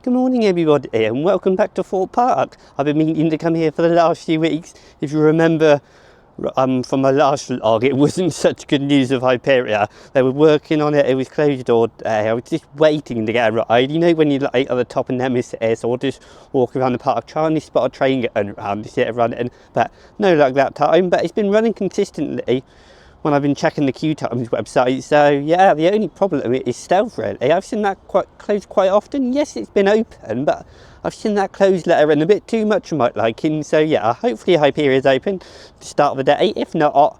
Good morning everybody and welcome back to Thorpe Park. I've been meaning to come here for the last few weeks. If you remember from my last vlog, it wasn't such good news of Hyperia. They were working on it, it was closed all day. I was just waiting to get a ride. You know when you're like at the top and Nemesis or just walk around the park trying to spot a train getting around to see it running, but no luck that time. But it's been running consistently when I've been checking the queue times website. So yeah, the only problem is stealth really. I've seen that closed quite often. Yes, it's been open, but I've seen that closed letter and a bit too much for my liking. So yeah, hopefully Hyperia is open to start of the day. If not,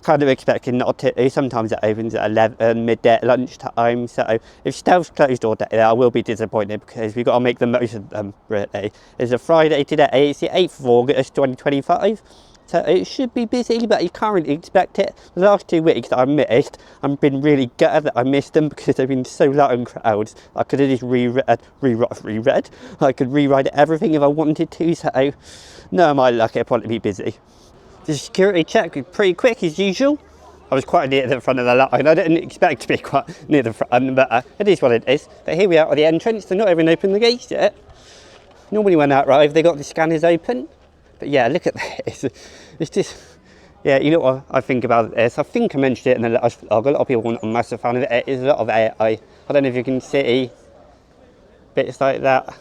kind of expecting not to. Sometimes it opens at 11, midday at lunchtime. So if stealth's closed all day, I will be disappointed because we've got to make the most of them really. It's a Friday today, it's the 8th of August 2025. So it should be busy, but you can't really expect it. The last 2 weeks that I missed, I've been really gutted that I missed them because they've been so low in crowds. I could have just I could rewrite everything if I wanted to, so no, my luck, it'll probably be busy. The security check was pretty quick as usual. I was quite near the front of the line. I didn't expect to be quite near the front, but it is what it is. But here we are at the entrance. They're not even opened the gates yet. Normally when I arrive, they got the scanners open. But yeah, look at this. It's just, yeah, you know what I think about this? I think I mentioned it in the last vlog. A lot of people are not a massive fan of it. It is a lot of AI. I don't know if you can see bits like that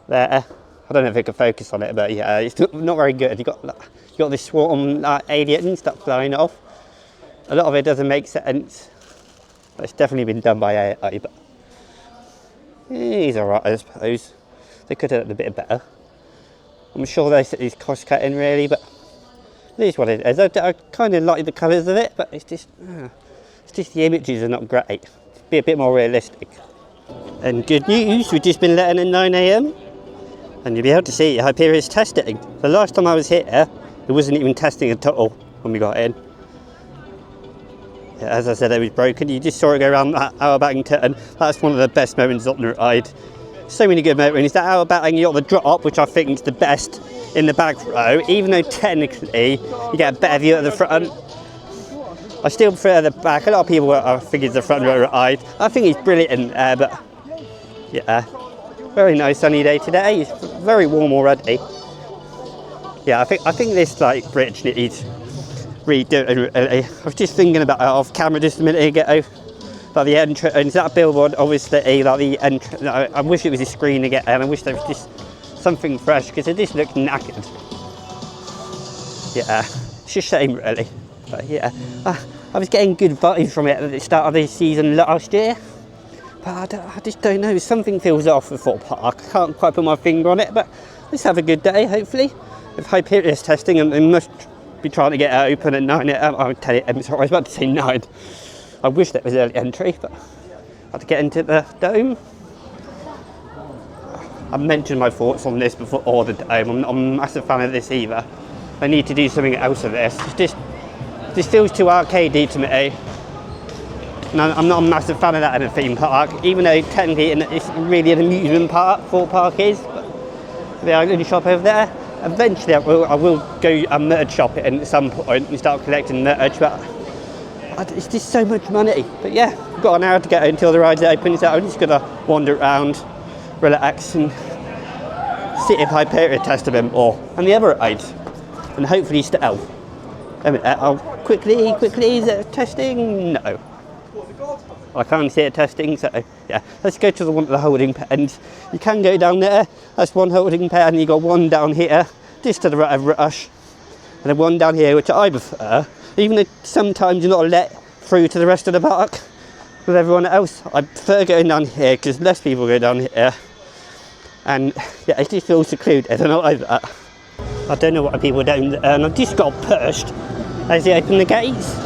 there. I don't know if I can focus on it, but yeah, it's not very good. You got this swarm alien stuff flying off. A lot of it doesn't make sense. But it's definitely been done by AI. But he's alright, I suppose. They could have done a bit better. I'm sure he's cost cutting really, but it is what it is. I kind of like the colours of it, but it's just the images are not great. Be a bit more realistic. And good news, we've just been letting at 9 AM, and you'll be able to see Hyperia's testing. The last time I was here, it wasn't even testing at all when we got in. Yeah, as I said, it was broken. You just saw it go around that hour batting turn. That's one of the best moments on the ride. So many good moments. That hour batting, you got the drop, which I think is the best in the back row, even though technically you get a better view at the front. I still prefer the back. A lot of people think it's the front row ride. I think it's brilliant, but yeah, very nice sunny day today. It's very warm already. Yeah, I think this like bridge needs redoing. I was just thinking about it off camera just a minute ago. But the entrance, that billboard, obviously, like the entrance, I wish it was a screen again, and I wish there was just something fresh, because it just looks knackered. Yeah, it's a shame, really. But yeah, I was getting good vibes from it at the start of this season last year. But I just don't know, something feels off with Thorpe Park. I can't quite put my finger on it, but let's have a good day, hopefully. If Hyperia's testing, and they must be trying to get it open at 9 AM. I'll tell you, I'm sorry, I was about to say 9. I wish that was early entry, but I had to get into the dome. I've mentioned my thoughts on this before, or the dome. I'm not a massive fan of this either. I need to do something else with this. This feels too arcadey to me. And I'm not a massive fan of that in a theme park, even though technically it's really an amusement park, Thorpe Park is. But the only shop over there. Eventually I will go merch shopping at some point and start collecting merch, but it's just so much money. But yeah, we've got an hour to go until the ride's open, so I'm just gonna wander around, relax, and see if Hyperia test a bit more, and the other rides, and hopefully stealth. I'll quickly, is it testing? No. I can't see it testing, so yeah. Let's go to one of the holding pens. You can go down there, that's one holding pen, you got one down here, just to the right of Rush, and then one down here, which I prefer. Even though sometimes you're not let through to the rest of the park with everyone else, I prefer going down here because less people go down here, and yeah, it just feels secluded, and I like that. I don't know what people don't, and I just got pushed as they open the gates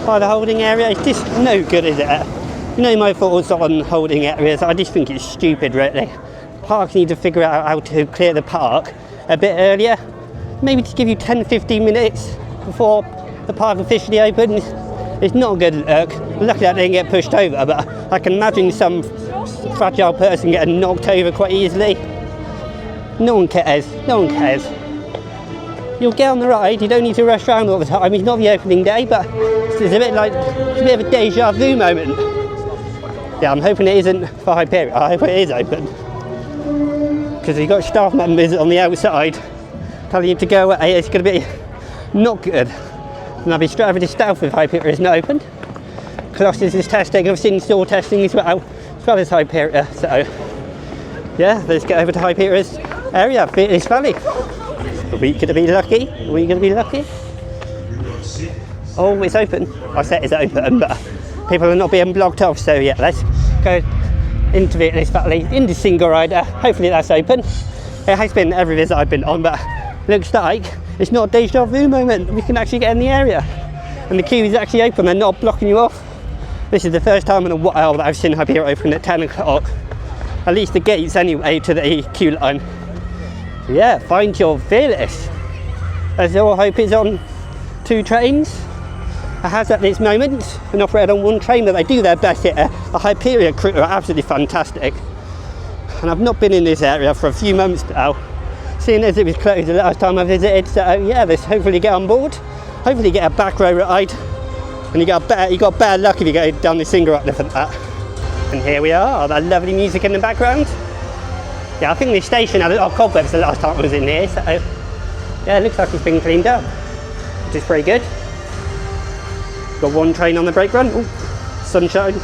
by the holding area. It's just no good, is it? You know my thoughts on holding areas, I just think it's stupid really. Parks need to figure out how to clear the park a bit earlier, maybe to give you 10-15 minutes before the park officially opens. It's not a good look. Luckily I didn't get pushed over, but I can imagine some fragile person getting knocked over quite easily. No one cares, no one cares. You'll get on the ride, you don't need to rush around all the time. It's not the opening day, but it's a bit of a deja vu moment. Yeah, I'm hoping it isn't for Hyperia. I hope it is open. because you've got staff members on the outside telling you to go away. It's going to be not good. And I'll be straight over to Stealth if Hyperia isn't opened. Colossus is testing, I've seen store testing as well as Hyperia. So yeah, let's get over to Hyperia's area, Fearless Valley. Are we going to be lucky? Are we going to be lucky? Oh, it's open. I said it's open, but people are not being blocked off, so yeah, let's go into Fearless Valley, into single rider. Hopefully that's open. It has been every visit I've been on, but looks like it's not a deja vu moment. We can actually get in the area, and the queue is actually open. They're not blocking you off. This is the first time in a while that I've seen Hyperia open at 10 o'clock. At least the gates anyway to the queue line. So yeah, find your Fearless. As all hope is on 2 trains. It has at this moment been operated on 1 train, but they do their best here. The Hyperia crew are absolutely fantastic. And I've not been in this area for a few months now, seeing as it was closed the last time I visited. So yeah, let's hopefully get on board, hopefully get a back row ride, and you got better luck if you go down the single rider for that. And here we are, that lovely music in the background. Yeah, I think the station had a lot of cobwebs the last time I was in here, so yeah, it looks like it's been cleaned up, which is pretty good. Got 1 train on the brake run, ooh, sunshine,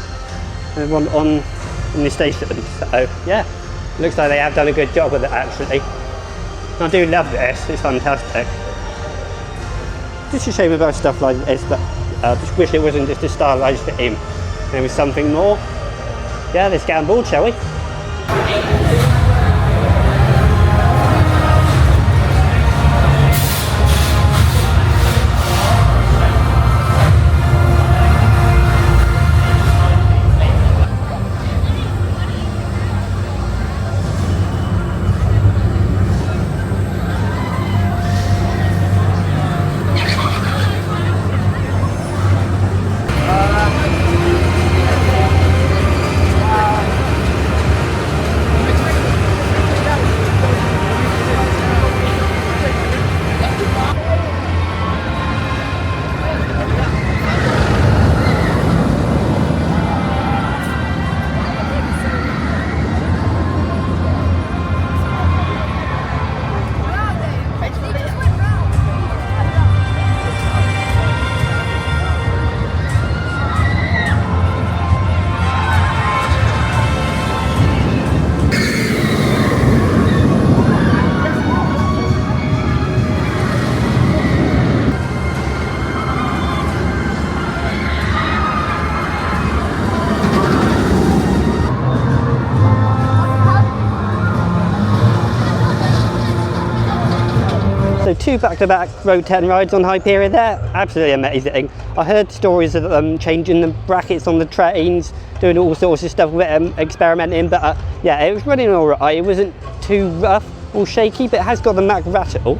and 1 on in the station. So yeah, looks like they have done a good job with it actually. I do love this, it's fantastic. Just a shame about stuff like this, but I just wish it wasn't just a stylised theme. There was something more. Yeah, let's get on board, shall we? So 2 back-to-back Road 10 rides on Hyperia there, absolutely amazing. I heard stories of them changing the brackets on the trains, doing all sorts of stuff with it, experimenting, but yeah, it was running alright. It wasn't too rough or shaky, but it has got the Mack rattle,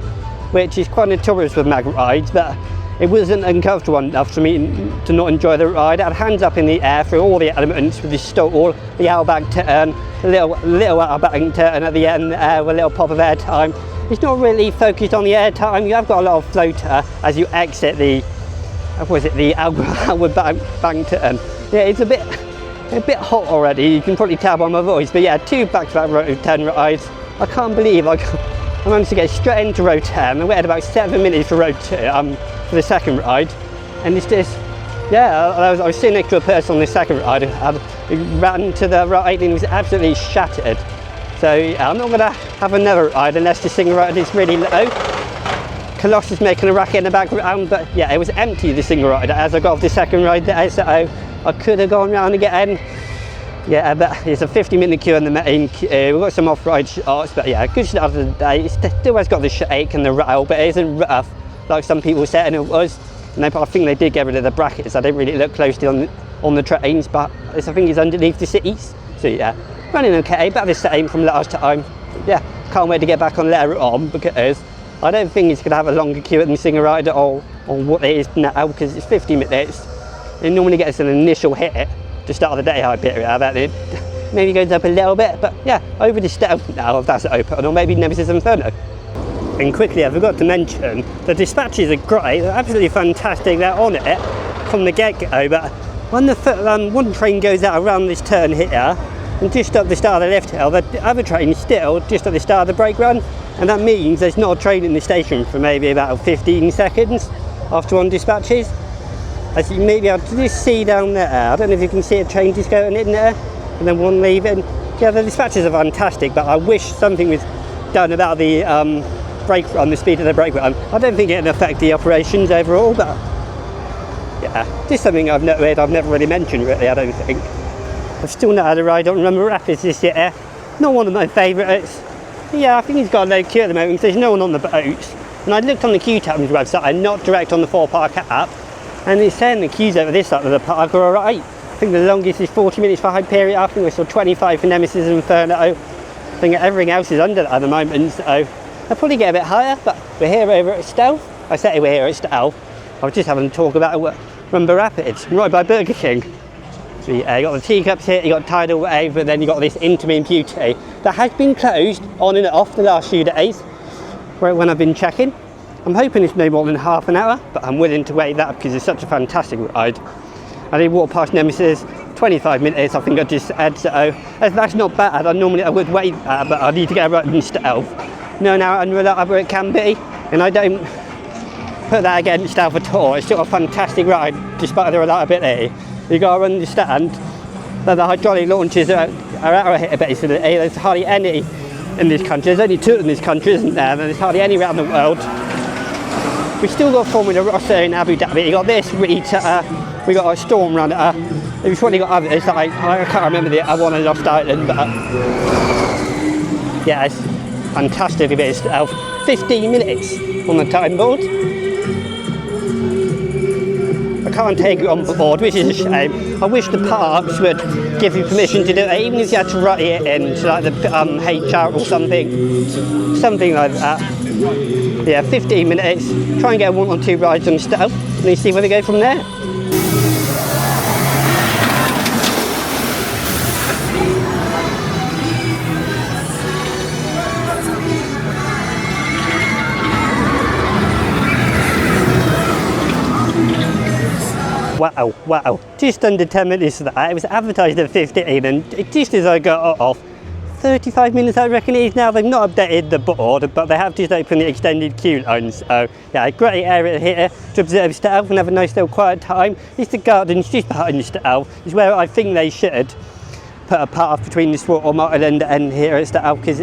which is quite notorious with Mack rides, but it wasn't uncomfortable enough for me to not enjoy the ride. I had hands up in the air through all the elements with the stall, the airbag turn, the little airbag turn at the end with a little pop of air time. It's not really focused on the air time. You have got a lot of floater as you exit the, the outward bank turn. Yeah, it's a bit hot already. You can probably tell by my voice, but yeah, 2 back-to-back Road 10 rides. I can't believe I managed to get straight into Road 10. I waited about 7 minutes for Road 2, for the second ride, and it's just, yeah, I was sitting next to a person on the second ride who ran to the ride and was absolutely shattered. So yeah, I'm not going to have another ride unless the single rider is really low. Colossus making a racket in the background, but yeah, it was empty, the single rider, as I got off the second ride there, so I could have gone round again. Yeah, but it's a 50-minute queue in the main queue. We've got some off-ride shots, but yeah, good start of the day. It still has got the shake and the rattle, but it isn't rough like some people said it was. And I think they did get rid of the brackets. I didn't really look closely on the trains, but I think it's underneath the cities. So yeah, running okay, about the same from last time. Yeah, can't wait to get back on later on, because I don't think it's going to have a longer queue than single rider or what it is now, because it's 50 minutes. It normally gets an initial hit to start of the day, Hyperia, but it maybe goes up a little bit. But yeah, over to Stealth now, if that's open, or maybe Nemesis Inferno. And quickly, I forgot to mention, the dispatches are great, they're absolutely fantastic, they're on it from the get-go, but when the one train goes out around this turn here, and just at the start of the lift hill, the other train is still just at the start of the brake run, and that means there's not a train in the station for maybe about 15 seconds after one dispatches. As you may be able to just see down there, I don't know if you can see a train just going in there, and then one leaving. Yeah, the dispatches are fantastic, but I wish something was done about the brake run, the speed of the brake run. I don't think it would affect the operations overall, but yeah, just something I've noted I've never really mentioned really, I don't think. I've still not had a ride on Rumble Rapids this year. Not one of my favourites. Yeah, I think he's got a low queue at the moment because there's no one on the boats. And I looked on the queue tabs website and not direct on the Thorpe Park app, and it's saying the queues over this side of the park are alright. I think the longest is 40 minutes for Hyperia, I think we're still 25 for Nemesis and Inferno. I think everything else is under that at the moment, so I'll probably get a bit higher, but we're here over at Stealth. I say we're here at Stealth. I was just having a talk about Rumble Rapids, right by Burger King. So yeah, you got the teacups here, you got Tidal Wave, but then you got this Intamin Beauty that has been closed on and off the last few days when I've been checking. I'm hoping it's no more than half an hour, but I'm willing to wait that because it's such a fantastic ride. I did walk past Nemesis, 25 minutes I think I just said, so that's not bad. I would wait that, but I need to get a ride in Stealth. No, now unreliable it can be, and I don't put that against Stealth at all. It's still a fantastic ride despite the reliability. You got to understand that the hydraulic launches are out here basically. There's hardly any in this country. There's only 2 in this country, isn't there? And there's hardly any around the world. We still got Formula Rossa in Abu Dhabi. You got this Rita, we got a Storm Runner. We've probably got others that I can't remember the other one on Lost Island, but yeah, it's fantastic a bit of Stealth. 15 minutes on the time board. I can't take it on board, which is a shame. I wish the parks would give you permission to do it, even if you had to write it into like the HR or something like that. Yeah, 15 minutes, try and get 1 or 2 rides on Stealth, and you see where they go from there. Wow, just under 10 minutes of that. It was advertised at 15, and just as I got off, 35 minutes I reckon it is now. They've not updated the board, but they have just opened the extended queue lines. So yeah, a great area here to observe Stealth and have a nice little quiet time. It's the gardens just behind Stealth. It's where I think they should put a path between the Swarthmore Island and here at Stealth, because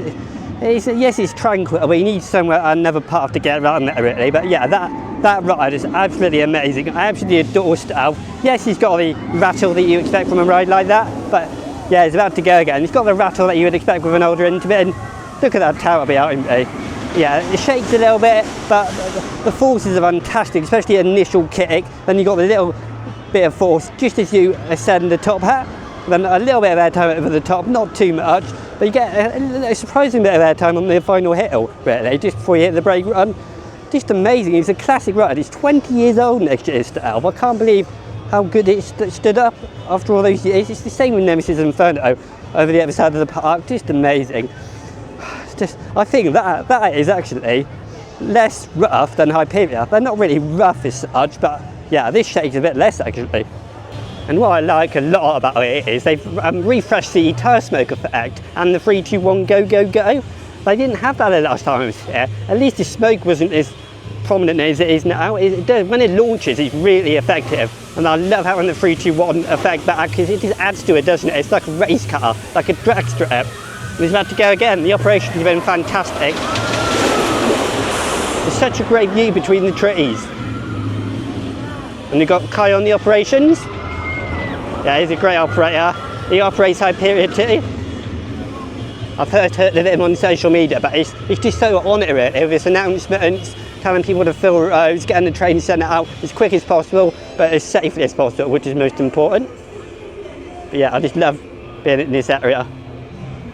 yes, it's tranquil, but you need somewhere another path to get around there really. But yeah, that ride is absolutely amazing. I absolutely adore Stealth. Yes, it's got the rattle that you expect from a ride like that, but yeah, it's about to go again. It's got the rattle that you would expect with an older Intamin. Look at that tower behind me. Yeah, it shakes a little bit, but the forces are fantastic, especially initial kick. Then you got the little bit of force just as you ascend the top hat. Then a little bit of airtime over the top, not too much, but you get a surprising bit of airtime on the final hill, really, just before you hit the brake run. Just amazing. It's a classic ride. It's 20 years old next year, Stealth. I can't believe how good it stood up after all those years. It's the same with Nemesis and Inferno over the other side of the park. Just amazing. I think that is actually less rough than Hyperia. They're not really rough as such, but yeah, this shakes a bit less actually. And what I like a lot about it is they've refreshed the tyre smoke effect and the 3, 2, 1, go, go, go. They didn't have that the last time I was here. At least the smoke wasn't as prominent as it is now. When it launches, it's really effective. And I love having the 3, 2, 1 effect back, because it just adds to it, doesn't it? It's like a race car, like a drag strip. And it's about to go again. The operations have been fantastic. There's such a great view between the trees. And you've got Kai on the operations. Yeah, he's a great operator. He operates Hyperia too. I've heard of him on social media, but he's just so on it really, with his announcements, telling people to fill roads, getting the train sent out as quick as possible, but as safely as possible, which is most important. But yeah, I just love being in this area.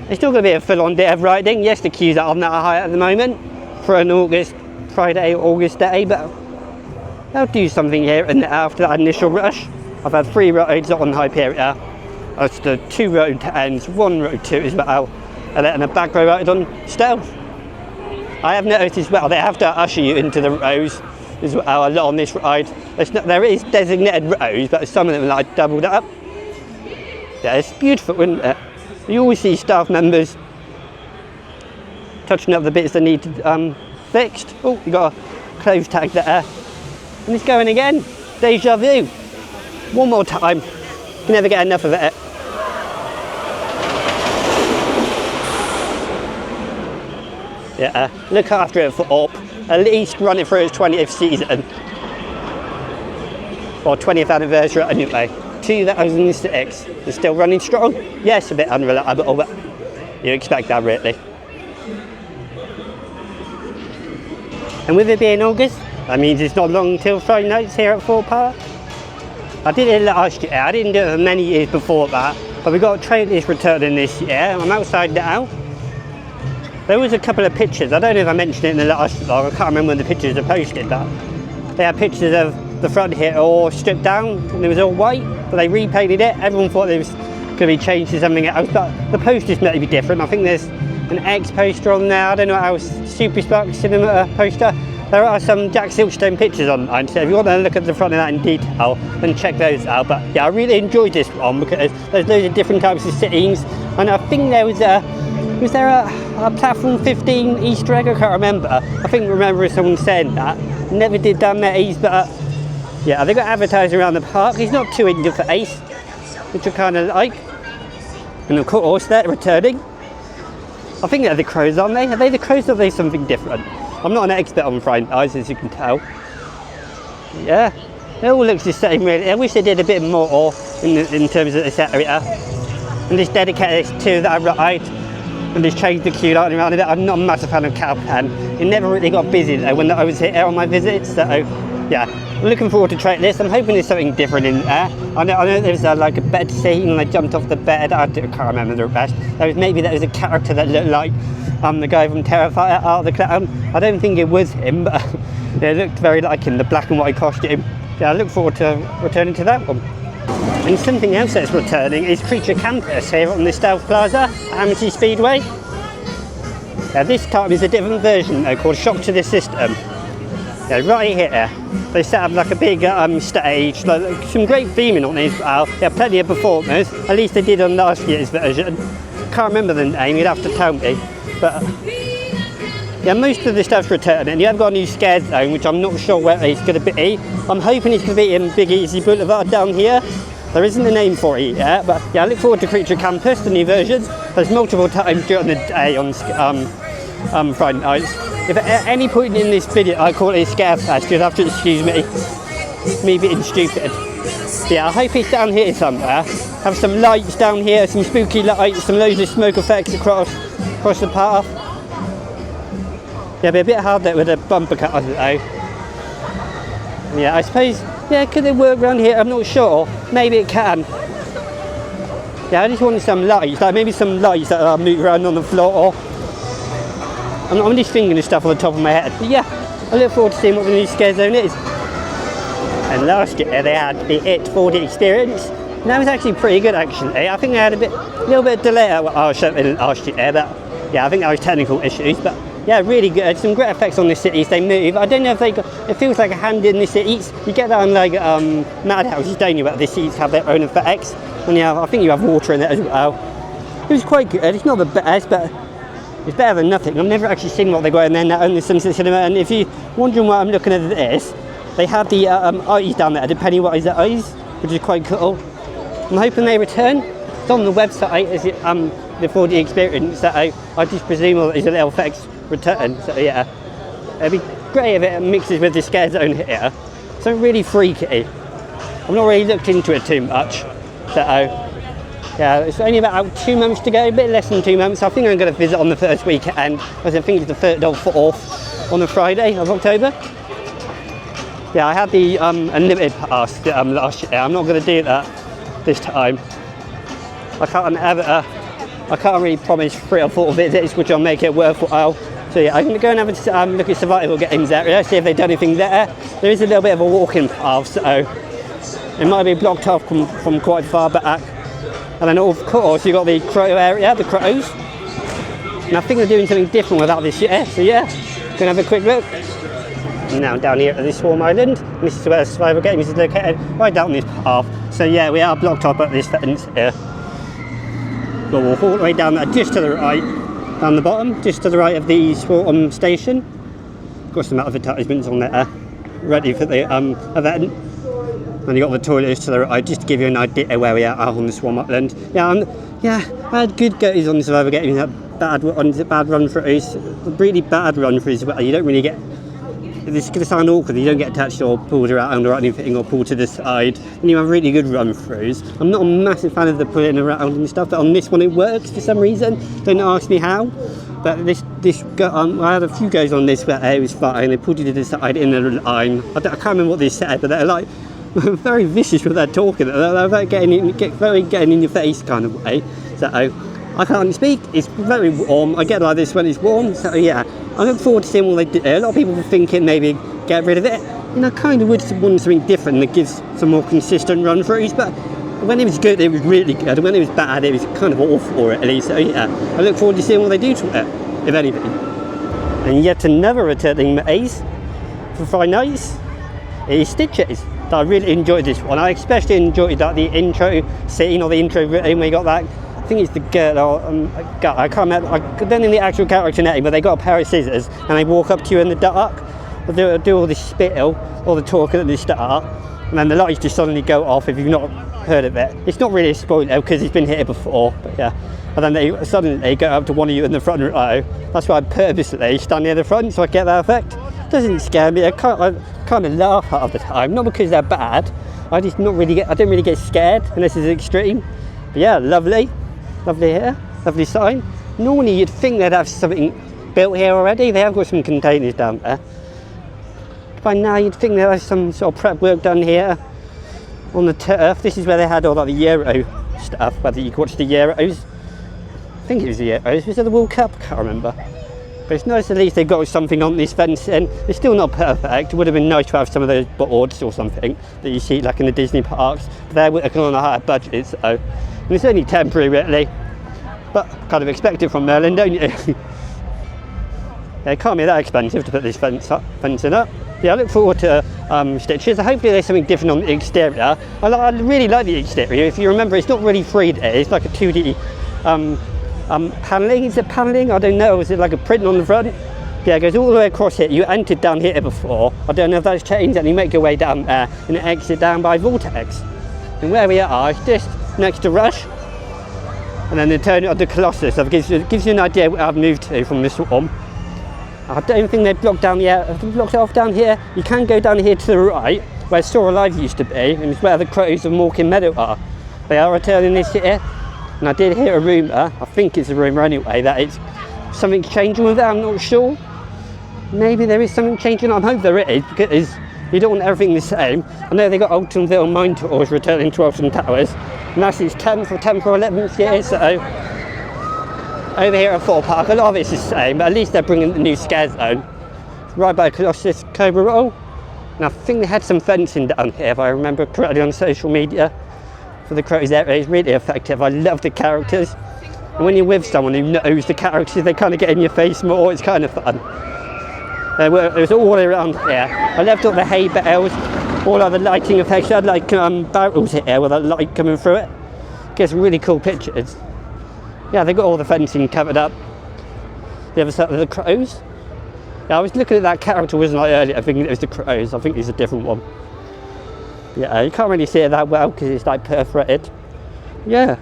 It's still going to be a full-on day of riding. Yes, the queues aren't that high at the moment for an Friday, August day, but I'll do something here and after that initial rush. I've had 3 rides on Hyperia. That's the 2 road 10s, 1 road 2 as well, and then a back row ride on Stealth. I have noticed as well, they have to usher you into the rows as well a lot on this ride. There is designated rows, but some of them are like doubled up. Yeah, it's beautiful, isn't it? You always see staff members touching up the bits that need fixed. Oh, you got a clothes tag there. And it's going again. Deja vu. One more time. You never get enough of it. Yeah, look after it for Thorpe. At least run it through its 20th season. Or 20th anniversary anyway. 2006. It's still running strong. Yes, a bit unreliable, but you expect that really. And with it being August, that means it's not long till Fright Nights here at Thorpe Park. I did it last year, I didn't do it for many years before that, but we got a train that's returning this year. I'm outside now. There was a couple of pictures, I don't know if I mentioned it in the last vlog, I can't remember when the pictures are posted, but they had pictures of the front here all stripped down and it was all white, but they repainted it. Everyone thought it was going to be changed to something else, but the posters may be different. I think there's an X poster on there, I don't know how, Super Spark Cinema poster. There are some Jack Silkstone pictures online, so if you want to look at the front of that in detail, then check those out. But yeah, I really enjoyed this one because there's loads of different types of sittings, and I think there was a platform 15 Easter egg? I can't remember. I think remember someone saying that. Never did done that Ace, but yeah, they got advertising around the park. He's not too into for Ace, which I kind of like. And of course, they're returning. I think they're the crows, aren't they? Are they the crows or are they something different? I'm not an expert on Fright Nights, as you can tell. Yeah, it all looks the same really. I wish they did a bit more in terms of this area. And just dedicate this to that ride and just change the queue line around a bit. I'm not a massive fan of Cowpan. It never really got busy though when I was here on my visits, so yeah. I'm looking forward to trying this. I'm hoping there's something different in there. I know there's like a bed scene and I jumped off the bed. I can't remember the rest. Maybe there was a character that looked like the guy from Terrifier, Art the Clown. I don't think it was him, but yeah, it looked very like him, the black and white costume. Yeah, I look forward to returning to that one. And something else that's returning is Creature Campus here on the South Plaza, Amity Speedway. Yeah, this time is a different version though, called Shock to the System. Yeah, right here, they set up like a big stage, like some great theming on it as well. There are plenty of performers, at least they did on last year's version. Can't remember the name, you'd have to tell me. But yeah, most of the stuff's returning. You have got a new scare zone, which I'm not sure where it's going to be. I'm hoping it's going to be in Big Easy Boulevard down here. There isn't a name for it yet, but yeah, I look forward to Creature Campus, the new version. There's multiple times during the day on Fright Nights. If at any point in this video I call it a scare fest, you'll have to excuse me being stupid. Yeah, I hope it's down here somewhere. Have some lights down here, some spooky lights, some loads of smoke effects across the path. Yeah, it'd be a bit hard there with a bumper cut though. Yeah, I suppose, yeah, could it work around here? I'm not sure. Maybe it can. Yeah, I just wanted some lights, like maybe some lights that move around on the floor. I'm just thinking of stuff on the top of my head. But yeah, I look forward to seeing what the new scare zone is. And last year they had the It 4D experience. And that was actually pretty good actually. I think they had a little bit of delay at what I was showing last year, but yeah, I think that was technical issues. But yeah, really good. Some great effects on the cities. They move. I don't know if they got. It feels like a hand in the cities. You get that on like Madhouses, don't you? But the cities have their own effects. And yeah, I think you have water in it as well. It was quite good. It's not the best, but it's better than nothing. I've never actually seen what they got in there now on the Sunset Cinema. And if you're wondering why I'm looking at this, they had the eyes down there, the Pennywise eyes, which is quite cool. I'm hoping they return. It's on the website, is it the 4D experience that I just presume is a little effects return. So yeah, it'd be great if it mixes with the scare zone here. So really freaky. I've not really looked into it too much. So yeah, it's only about 2 months to go, a bit less than 2 months. I think I'm going to visit on the first weekend, as I think it's the 3rd or 4th on the Friday of October. Yeah, I had the unlimited pass last year. I'm not going to do that this time. I can't really promise 3 or 4 visits, which will make it worthwhile. So yeah, I'm going to go and have a look at survival games area, see if they've done anything there. There is a little bit of a walking path, so it might be blocked off from quite far back. And then of course you've got the crow area, the crows. And I think they're doing something different with that this year, so yeah, going to have a quick look. Now down here at this Swarm Island, and this is where the survival games is located, right down this path. So yeah, we are blocked off at this fence here. But we'll walk all the way down there, just to the right, down the bottom, just to the right of the Swarton station. Got some advertisements on there, ready for the event. And you got the toilets to the right, just to give you an idea where we are on the Swan Upland. Yeah, I had good goes on Survivor Games, bad run throughs, really bad run throughs as well. You don't really get, this is going to sound awkward, you don't get attached or pulled around or anything or pulled to the side. And you have really good run throughs. I'm not a massive fan of the pulling around and stuff, but on this one it works for some reason. Don't ask me how. But I had a few goes on this where it was fine. They pulled you to the side in the line. I can't remember what they said, but they're like very vicious with their talking. They're very getting in your face kind of way. So I can't speak. It's very warm. I get like this when it's warm. So yeah, I look forward to seeing what they do. A lot of people were thinking maybe get rid of it. I kind of would want something different that gives some more consistent run throughs. But when it was good, it was really good. When it was bad, it was kind of awful at least. So yeah, I look forward to seeing what they do to it, if anything. And yet another returning maze for Fright Nights is Stitches. I really enjoyed this one. I especially enjoyed the intro scene or the intro room where you got that. I think it's the girl. I can't remember. I don't know the actual character name, but they got a pair of scissors and they walk up to you in the dark. They'll do all this spiel, all the talking at the start, and then the lights just suddenly go off if you've not heard of it. It's not really a spoiler because it's been here before, but yeah. And then they suddenly go up to one of you in the front row. That's why I purposely stand near the front so I get that effect. It doesn't scare me. I kind of laugh half the time, not because they're bad. I don't really get scared unless it's extreme. But yeah, lovely here, lovely sign. Normally you'd think they'd have something built here already. They have got some containers down there. By now you'd think they'd have some sort of prep work done here on the turf. This is where they had all like the Euro stuff, whether you could watch the Euros. I think it was the Euros. Was it the World Cup? I can't remember. But it's nice at least they've got something on this fencing. It's still not perfect. It would have been nice to have some of those boards or something that you see like in the Disney parks. But they're working on a higher budget, so and it's only temporary really. But kind of expect it from Merlin, don't you? Yeah, it can't be that expensive to put this fencing up. Yeah, I look forward to Stitches. Hopefully there's something different on the exterior. I really like the exterior. If you remember, it's not really 3D. It's like a 2D panelling. Is it panelling? I don't know. Is it like a print on the front? Yeah, it goes all the way across here. You entered down here before. I don't know if that's changed, and you make your way down there and exit down by Vortex. And where we are, it's just next to Rush. And then they turn it onto Colossus. It gives you an idea where I've moved to from this one. I don't think they've blocked down blocked it off down here. You can go down here to the right, where Store Alive used to be, and it's where the crows of Morecambe Meadow are. They are returning this year. And I did hear a rumour, I think it's a rumour anyway, that it's something changing with it. I'm not sure. Maybe there is something changing. I hope there is, because you don't want everything the same. I know they got Altonville Mine Tours returning to Alton Towers, and that's its 10th or 11th year, so over here at Thorpe Park, a lot of it's the same, but at least they're bringing the new scare zone. Right by Colossus Cobra Roll. And I think they had some fencing down here, if I remember correctly, on social media. For the crows area is really effective. I love the characters, and when you're with someone who knows the characters, they kind of get in your face more. It's kind of fun. It was all around here. I loved all the hay bales, all other lighting effects. I had like barrels here with a light coming through it. Gets really cool pictures. Yeah, they got all the fencing covered up. The other side of the crows. Yeah, I was looking at that character, wasn't I, earlier, thinking it was the crows. I think it's a different one. Yeah, you can't really see it that well because it's like perforated. Yeah,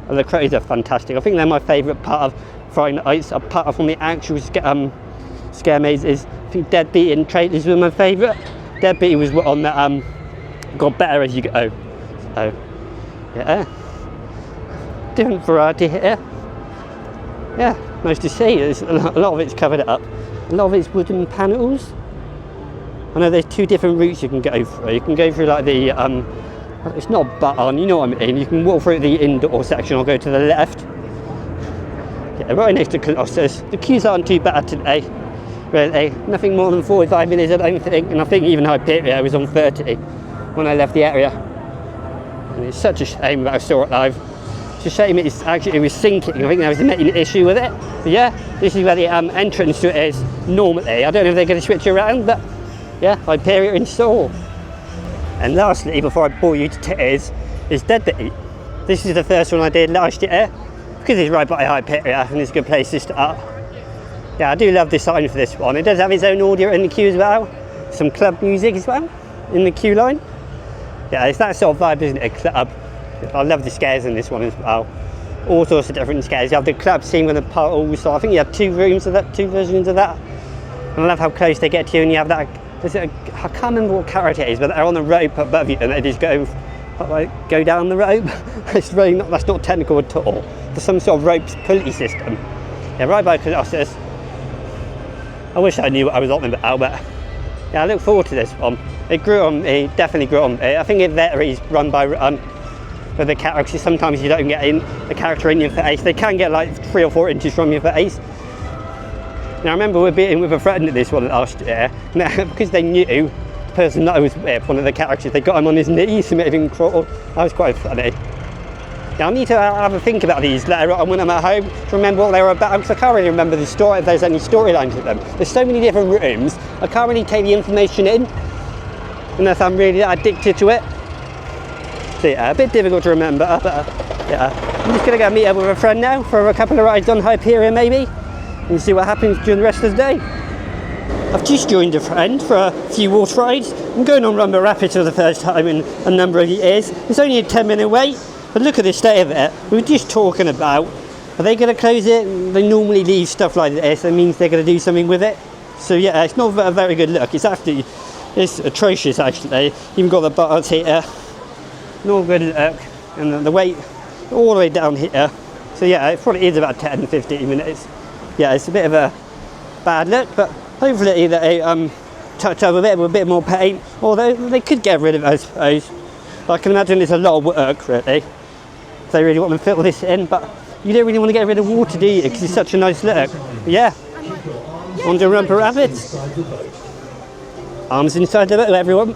and the crows are fantastic. I think they're my favourite part of Fright Nights, apart from the actual scare mazes. I think Deadbeat and Traitors were my favourite. Deadbeat was one that got better as you go. So, yeah, different variety here. Yeah, nice to see. A lot of it's covered up. A lot of it's wooden panels. I know there's two different routes you can go through. You can go through like the, it's not a barn, you know what I mean. You can walk through the indoor section or go to the left. Yeah, right next to Colossus. The queues aren't too bad today, really. Nothing more than 45 minutes, I don't think. And I think even Hyperia was on 30 when I left the area. And it's such a shame about Store Alive. It's a shame it was sinking. I think there was a main issue with it. But yeah, this is where the entrance to it is normally. I don't know if they're going to switch around, but yeah, Hyperia install. And lastly, before I bore you to tears, is Deadbeat. This is the first one I did last year because it's right by Hyperia and it's a good place to start. Yeah, I do love the sign for this one. It does have its own audio in the queue as well. Some club music as well in the queue line. Yeah, it's that sort of vibe, isn't it? A club. I love the scares in this one as well. All sorts of different scares. You have the club scene with the portals, so I think you have two rooms of that, two versions of that. And I love how close they get to you, and you have that, I can't remember what character it is, but they're on the rope above you and they just go down the rope. It's really not, that's not technical at all. There's some sort of rope pulley system. Yeah, right by Colossus. I wish I knew what I was on about, but yeah, I look forward to this one. It grew on me, definitely grew on me. I think it varies run by run with the characters. Sometimes you don't get a character in your face. They can get like 3 or 4 inches from your face. Now I remember we were beating with a friend at this one last year. Now, because they knew the person that I was with, one of the characters, they got him on his knees to make him crawl. That was quite funny. Now I need to have a think about these later on when I'm at home to remember what they were about, because I can't really remember the story, if there's any storylines with them. There's so many different rooms, I can't really take the information in unless I'm really addicted to it. So yeah, a bit difficult to remember, but yeah. I'm just going to go meet up with a friend now for a couple of rides on Hyperia maybe, and see what happens during the rest of the day. I've just joined a friend for a few water rides. I'm going on Rumble Rapids for the first time in a number of years. It's only a 10-minute wait. But look at the state of it. We were just talking about, are they going to close it? They normally leave stuff like this. That means they're going to do something with it. So yeah, it's not a very good look. It's atrocious actually. Even got the buttons here. Not good look. And the weight all the way down here. So yeah, it probably is about 10-15 minutes. Yeah, it's a bit of a bad look, but hopefully they touch up a bit with a bit more paint. Although they could get rid of it, I suppose. But I can imagine it's a lot of work really. They really want to fill this in, but you don't really want to get rid of water, do you? Because it's such a nice look. But yeah, on to Rumble Rapids. Arms inside the boat, everyone.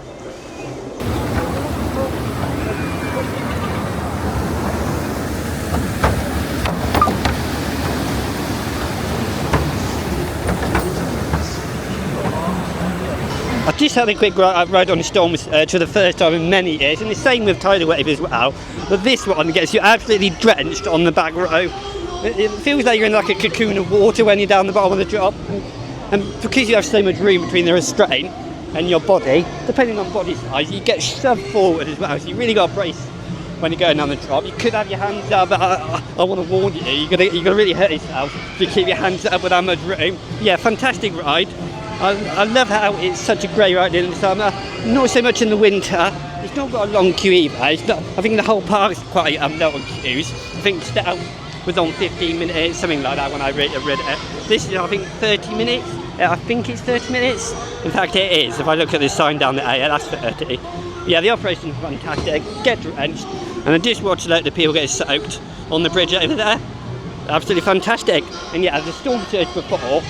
I've just had a quick ride on Storm Surge for the first time in many years, and the same with Tidal Wave as well. But this one gets you absolutely drenched on the back row. It feels like you're in like a cocoon of water when you're down the bottom of the drop. And because you have so much room between the restraint and your body, depending on body size, you get shoved forward as well. So you really got to brace when you're going down the drop. You could have your hands up, but I want to warn you, you're gonna really hurt yourself if you keep your hands up with that much room. Yeah, fantastic ride. I love how it's such a great ride in the summer, not so much in the winter. It's not got a long queue either. I think the whole park's quite long queues. I think Stout was on 15 minutes, something like that when I read it. This is, I think, 30 minutes. I think it's 30 minutes. In fact, it is. If I look at the sign down there, yeah, that's 30. Yeah, the operation's fantastic. Get drenched. And I just watched a load of people get soaked on the bridge over there. Absolutely fantastic. And yeah, the Storm Surge before,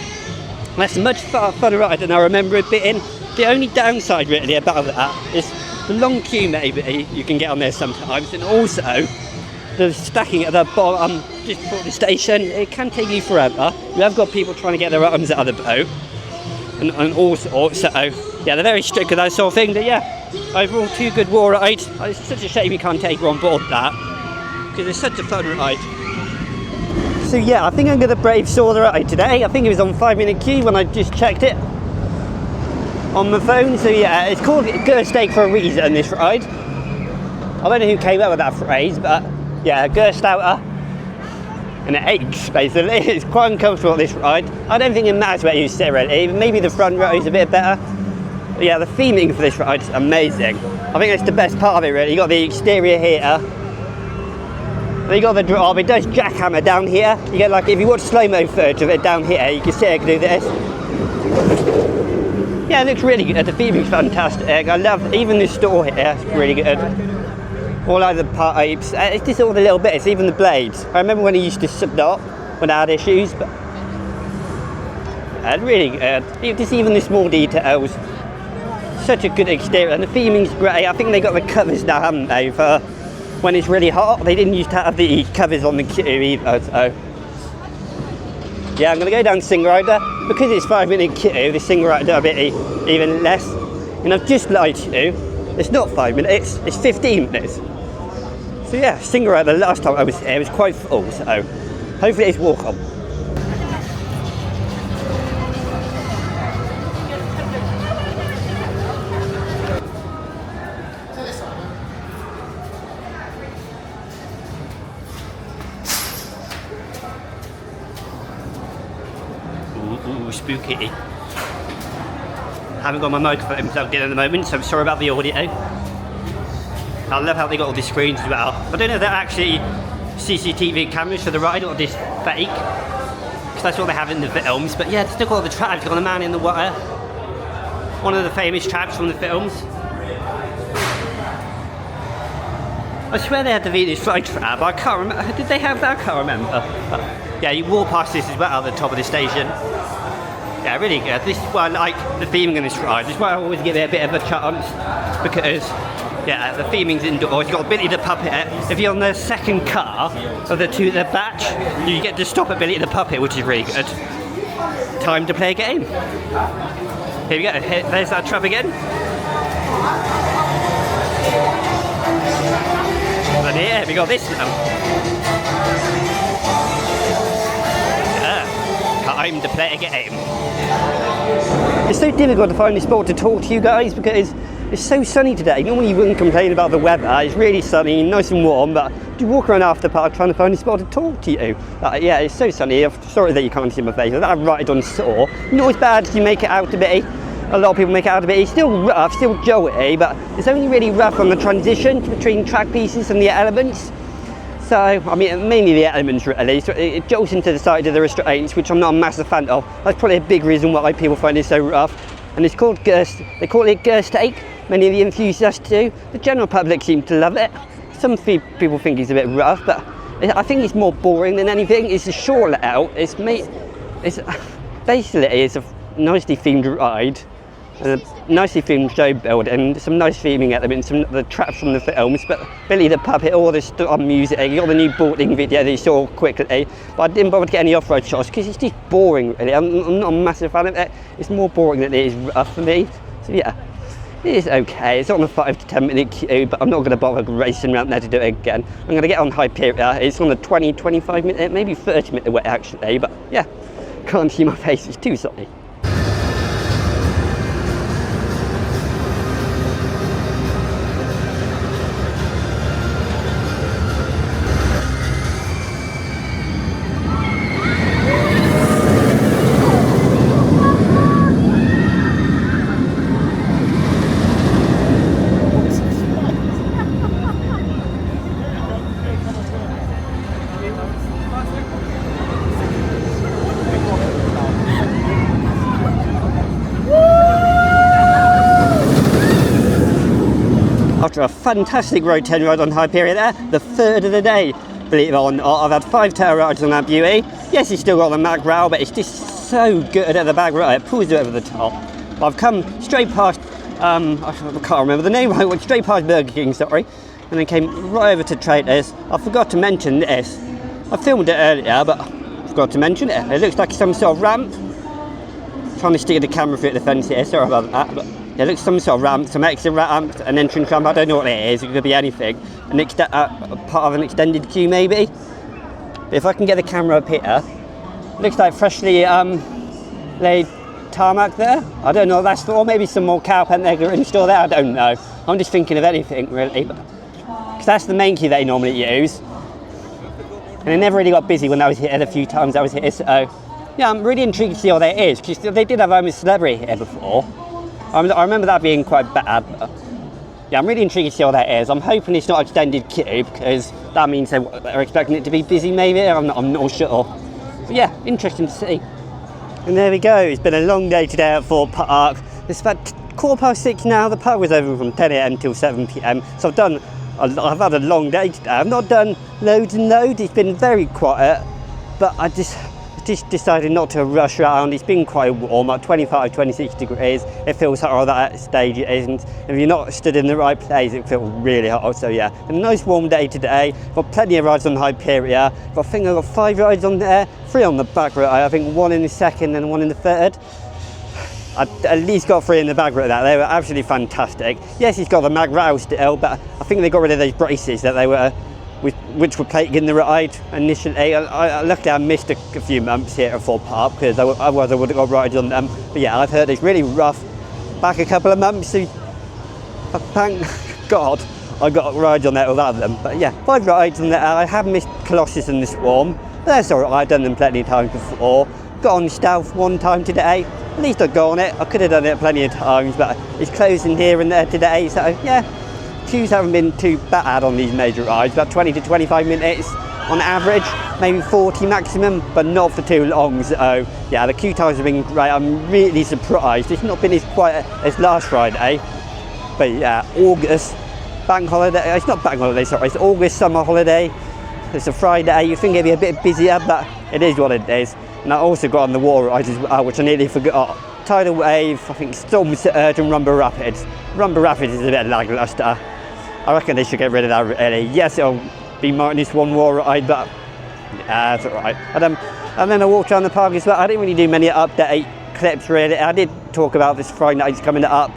that's a much funner ride than I remember it being. The only downside really about that is the long queue maybe you can get on there sometimes, and also the stacking at the bottom just before the station. It can take you forever. You have got people trying to get their arms out of the boat and also, yeah, they're very strict with that sort of thing. But yeah, overall 2 good war rides. It's such a shame you can't take her on board that, because it's such a fun ride. So yeah, I think I'm going to brave saw the ride today. I think it was on 5-minute queue when I just checked it on my phone. So yeah, it's called Gersteak for a reason, this ride. I don't know who came up with that phrase, but yeah, Gerst outer. And it aches basically. It's quite uncomfortable, this ride. I don't think it matters where you sit really. Maybe the front row is a bit better. But yeah, the theming for this ride is amazing. I think that's the best part of it really. You got the exterior here. You got the drop, it does jackhammer down here. You get like, if you watch slow-mo footage of it down here, you can see it do this. Yeah, it looks really good. The theming's fantastic. I love, even the store here, it's really good. All like the pipes, it's just all the little bits, even the blades. I remember when it used to stop when I had issues, but really good. Just even the small details. Such a good exterior, and the theming's great. I think they got the covers now, haven't they, for when it's really hot. They didn't used to have the covers on the queue either, so yeah, I'm going to go down Single Rider. Because it's 5-minute queue, the Single Rider a bit even less. And I've just lied to you, it's not 5 minutes, it's 15 minutes. So yeah, Single Rider, the last time I was here, it was quite full, so Hopefully it's walk on. Ooh, spooky. Haven't got my microphone plugged in at the moment, so I'm sorry about the audio. I love how they got all these screens as well. I don't know if they're actually CCTV cameras for the ride or just fake, because that's what they have in the films. But yeah, still got all the traps. Got the man in the water, one of the famous traps from the films. I swear they had the Venus flytrap. I can't remember. Did they have that? I can't remember. But yeah, you walk past this as well at the top of the station. Yeah, really good. This is why I like the theming in this ride. This is why I always give it a bit of a chance, because yeah, the theming's indoors. You've got Billy the Puppet. If you're on the second car of the batch, you get to stop at Billy the Puppet, which is really good. Time to play a game. Here we go. There's that trap again. And here we got this now. Time to play a game. It's so difficult to find a spot to talk to you guys because it's so sunny today. Normally you wouldn't complain about the weather. It's really sunny, nice and warm, but you walk around after park trying to find a spot to talk to you. Yeah, it's so sunny. I'm sorry that you can't see my face. That ride on Saw, not as bad as you make it out to be. A lot of people make it out to be. It's still rough, still jolty, but it's only really rough on the transition between track pieces and the elements. So, I mean, mainly the elements really. So it jolts into the side of the restraints, which I'm not a massive fan of. That's probably a big reason why people find it so rough. And it's called Gerst. They call it Gerstake. Many of the enthusiasts do. The general public seem to love it. Some people think it's a bit rough, but I think it's more boring than anything. It's a short layout. It's basically it's a nicely themed ride. And a nicely themed show build and some nice theming elements, some of the traps from the films, but Billy the Puppet, all this music, you got the new boarding video that you saw quickly, but I didn't bother to get any off-road shots because it's just boring really. I'm not a massive fan of it. It's more boring than it is rough for me, so yeah, it is okay. It's on a 5 to 10 minute queue, but I'm not going to bother racing around there to do it again. I'm going to get on Hyperia. It's on a 20-25 minute, maybe 30 minute wait actually, but yeah, can't see my face, it's too sunny. After a fantastic Road 10 ride on Hyperia there, the third of the day, believe it or not. I've had 5 tail rides on that beauty. Yes, it's still got the Mack rail, but it's just so good at the back right, it pulls it over the top. I've come straight past, I can't remember the name, I went straight past Burger King, sorry, and then came right over to Traitors. I forgot to mention this. I filmed it earlier, but I forgot to mention it. It looks like some sort of ramp. I'm trying to steer the camera through the fence here, sorry about that. But it looks some sort of ramp, some exit ramp, an entrance ramp, I don't know what it is, it could be anything. Part of an extended queue maybe. But if I can get the camera up here, looks like freshly laid tarmac there. I don't know what that's for, maybe some more cowpen they're going to install there, I don't know. I'm just thinking of anything really, because that's the main queue they normally use. And it never really got busy when I was here the few times I was here, so yeah, I'm really intrigued to see what that is, because they did have Homer's Celebrity here before. I remember that being quite bad, but yeah, I'm really intrigued to see what that is. I'm hoping it's not extended queue, because that means they're expecting it to be busy maybe, I'm not sure. But yeah, interesting to see. And there we go, it's been a long day today at Thorpe Park. It's about 6:15 now, the park was open from 10 AM till 7 PM, so I've had a long day today. I've not done loads and loads, it's been very quiet, but I just decided not to rush around. It's been quite warm, like 25, 26 degrees. It feels hot on that stage it isn't. If you're not stood in the right place, it feels really hot. So yeah, a nice warm day today. Got plenty of rides on Hyperia. I think I've got 5 rides on there, 3 on the back row. I think 1 in the second and 1 in the third. I at least got 3 in the back row there. They were absolutely fantastic. Yes, it's got the Mack rail still, but I think they got rid of those braces that they were which were plaguing the ride initially. Luckily I missed a few months here at Thorpe Park, because otherwise I would have got rides on them. But yeah, I've heard it's really rough. Back a couple of months, so thank God I got rides on there without them. But yeah, 5 rides on there. I have missed Colossus and the Swarm. That's alright, I've done them plenty of times before. Got on Stealth one time today. At least I got on it. I could have done it plenty of times, but it's closing here and there today, so yeah. Queues haven't been too bad on these major rides, about 20 to 25 minutes on average, maybe 40 maximum, but not for too long. So yeah, the queue times have been great. I'm really surprised. It's not been as quiet as last Friday, but yeah, August, bank holiday, it's not bank holiday, sorry, it's August summer holiday. It's a Friday, you think it'd be a bit busier, but it is what it is. And I also got on the water rides as well, which I nearly forgot. Tidal Wave, I think Storm Surge and Rumble Rapids. Rumble Rapids is a bit lackluster. I reckon they should get rid of that really. Yes, it'll be minus 1 water ride, but yeah, that's alright. And then I walked around the park as well. I didn't really do many update clips really. I did talk about this Fright Nights coming up.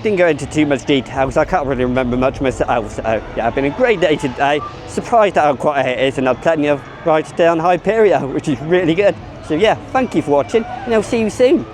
Didn't go into too much detail, so I can't really remember much myself. So yeah, it's been a great day today. Surprised at how quiet it is, and I've plenty of rides today on Hyperia, which is really good. So yeah, thank you for watching, and I'll see you soon.